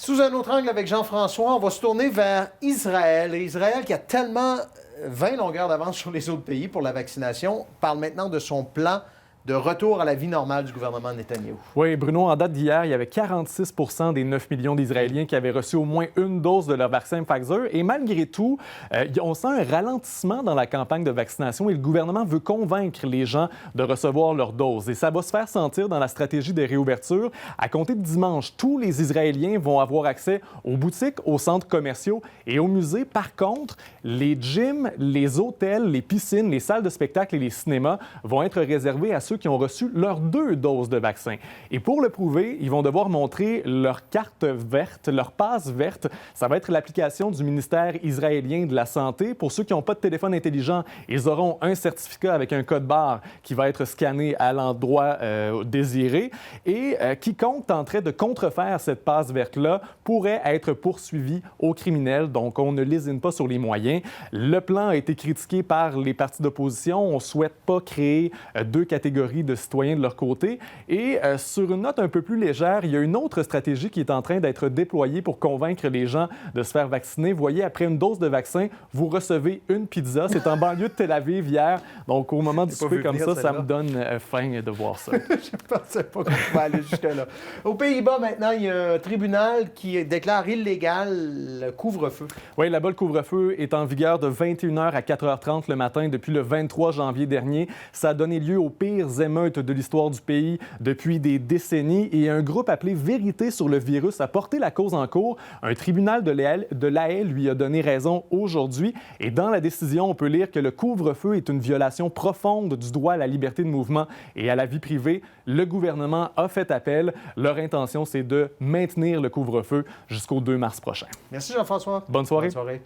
Sous un autre angle avec Jean-François, on va se tourner vers Israël. Et Israël, qui a tellement 20 longueurs d'avance sur les autres pays pour la vaccination, parle maintenant de son plan de retour à la vie normale du gouvernement Netanyahou. Oui, Bruno, en date d'hier, il y avait 46 des 9 millions d'Israéliens qui avaient reçu au moins une dose de leur vaccin Pfizer. Et malgré tout, on sent un ralentissement dans la campagne de vaccination et le gouvernement veut convaincre les gens de recevoir leur dose. Et ça va se faire sentir dans la stratégie de réouverture. À compter de dimanche, tous les Israéliens vont avoir accès aux boutiques, aux centres commerciaux et aux musées. Par contre, les gyms, les hôtels, les piscines, les salles de spectacle et les cinémas vont être réservés à ceux qui ont reçu leurs 2 doses de vaccin. Et pour le prouver, ils vont devoir montrer leur carte verte, leur passe verte. Ça va être l'application du ministère israélien de la Santé. Pour ceux qui n'ont pas de téléphone intelligent, ils auront un certificat avec un code barre qui va être scanné à l'endroit désiré. Et quiconque tenterait de contrefaire cette passe verte-là pourrait être poursuivi au criminel. Donc, on ne lésine pas sur les moyens. Le plan a été critiqué par les partis d'opposition. On ne souhaite pas créer 2 catégories de citoyens de leur côté. Et sur une note un peu plus légère, il y a une autre stratégie qui est en train d'être déployée pour convaincre les gens de se faire vacciner. Vous voyez, après une dose de vaccin, vous recevez une pizza. C'est en banlieue de Tel Aviv hier. Donc, au moment du souper comme ça me donne faim de voir ça. Je ne pensais pas qu'on pouvait aller jusque-là. Aux Pays-Bas, maintenant, il y a un tribunal qui déclare illégal le couvre-feu. Oui, là-bas, le couvre-feu est en vigueur de 21h à 4h30 le matin depuis le 23 janvier dernier. Ça a donné lieu aux pires émeutes de l'histoire du pays depuis des décennies et un groupe appelé Vérité sur le virus a porté la cause en cours. Un tribunal de La Haye lui a donné raison aujourd'hui et dans la décision, on peut lire que le couvre-feu est une violation profonde du droit à la liberté de mouvement et à la vie privée. Le gouvernement a fait appel. Leur intention, c'est de maintenir le couvre-feu jusqu'au 2 mars prochain. Merci Jean-François. Bonne soirée. Bonne soirée.